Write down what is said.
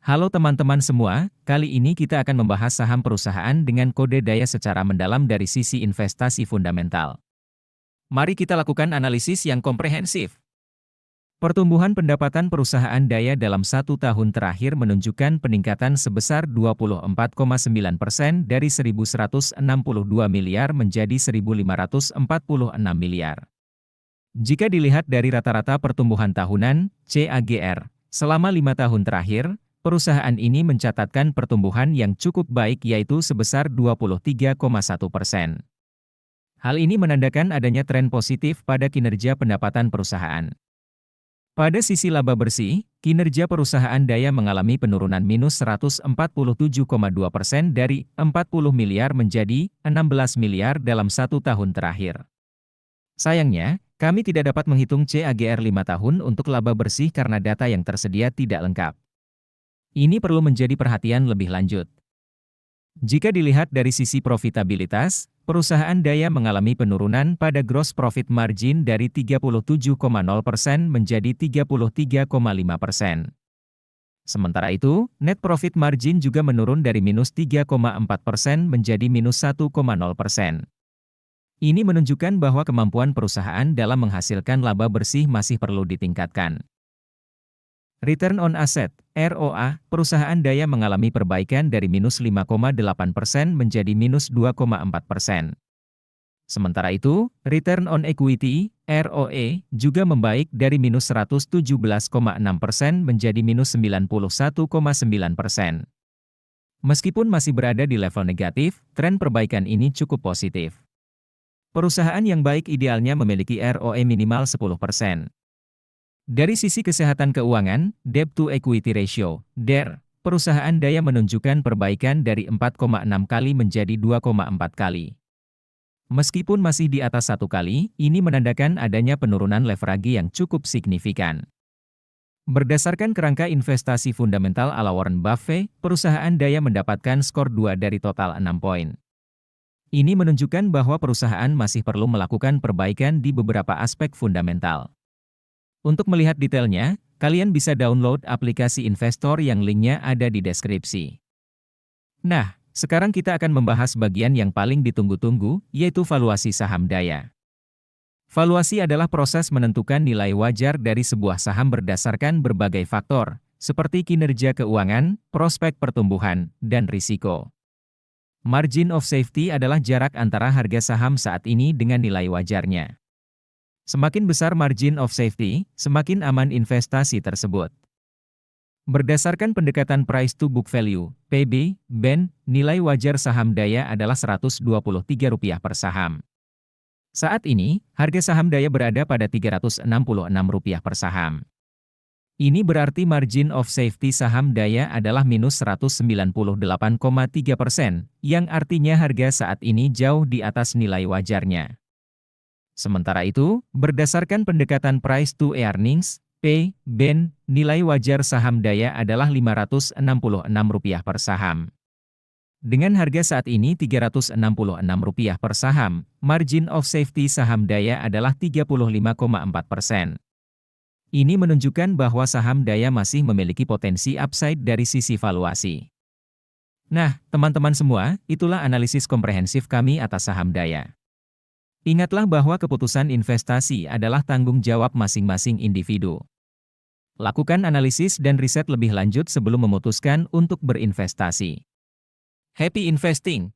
Halo teman-teman semua, kali ini kita akan membahas saham perusahaan dengan kode daya secara mendalam dari sisi investasi fundamental. Mari kita lakukan analisis yang komprehensif. Pertumbuhan pendapatan perusahaan daya dalam 1 tahun terakhir menunjukkan peningkatan sebesar 24,9% dari 1.162 miliar menjadi 1.546 miliar. Jika dilihat dari rata-rata pertumbuhan tahunan, CAGR, selama 5 tahun terakhir, perusahaan ini mencatatkan pertumbuhan yang cukup baik yaitu sebesar 23,1%. Hal ini menandakan adanya tren positif pada kinerja pendapatan perusahaan. Pada sisi laba bersih, kinerja perusahaan daya mengalami penurunan minus 147,2% dari 40 miliar menjadi 16 miliar dalam 1 tahun terakhir. Sayangnya, kami tidak dapat menghitung CAGR 5 tahun untuk laba bersih karena data yang tersedia tidak lengkap. Ini perlu menjadi perhatian lebih lanjut. Jika dilihat dari sisi profitabilitas, perusahaan daya mengalami penurunan pada gross profit margin dari 37,0% menjadi 33,5%. Sementara itu, net profit margin juga menurun dari minus 3,4% menjadi minus 1,0%. Ini menunjukkan bahwa kemampuan perusahaan dalam menghasilkan laba bersih masih perlu ditingkatkan. Return on Asset, ROA, perusahaan daya mengalami perbaikan dari minus 5,8% menjadi minus 2,4%. Sementara itu, Return on Equity, ROE, juga membaik dari minus 117,6% menjadi minus 91,9%. Meskipun masih berada di level negatif, tren perbaikan ini cukup positif. Perusahaan yang baik idealnya memiliki ROE minimal 10%. Dari sisi kesehatan keuangan, Debt to Equity Ratio, DER, perusahaan daya menunjukkan perbaikan dari 4,6 kali menjadi 2,4 kali. Meskipun masih di atas 1 kali, ini menandakan adanya penurunan leverage yang cukup signifikan. Berdasarkan kerangka investasi fundamental ala Warren Buffett, perusahaan daya mendapatkan skor 2 dari total 6 poin. Ini menunjukkan bahwa perusahaan masih perlu melakukan perbaikan di beberapa aspek fundamental. Untuk melihat detailnya, kalian bisa download aplikasi investor yang linknya ada di deskripsi. Nah, sekarang kita akan membahas bagian yang paling ditunggu-tunggu, yaitu valuasi saham daya. Valuasi adalah proses menentukan nilai wajar dari sebuah saham berdasarkan berbagai faktor, seperti kinerja keuangan, prospek pertumbuhan, dan risiko. Margin of safety adalah jarak antara harga saham saat ini dengan nilai wajarnya. Semakin besar margin of safety, semakin aman investasi tersebut. Berdasarkan pendekatan price to book value, PB, BEN, nilai wajar saham daya adalah Rp123 per saham. Saat ini, harga saham daya berada pada Rp366 per saham. Ini berarti margin of safety saham daya adalah minus 198,3%, yang artinya harga saat ini jauh di atas nilai wajarnya. Sementara itu, berdasarkan pendekatan price to earnings, P, BEN, nilai wajar saham daya adalah Rp566 per saham. Dengan harga saat ini Rp366 per saham, margin of safety saham daya adalah 35,4%. Ini menunjukkan bahwa saham daya masih memiliki potensi upside dari sisi valuasi. Nah, teman-teman semua, itulah analisis komprehensif kami atas saham daya. Ingatlah bahwa keputusan investasi adalah tanggung jawab masing-masing individu. Lakukan analisis dan riset lebih lanjut sebelum memutuskan untuk berinvestasi. Happy investing!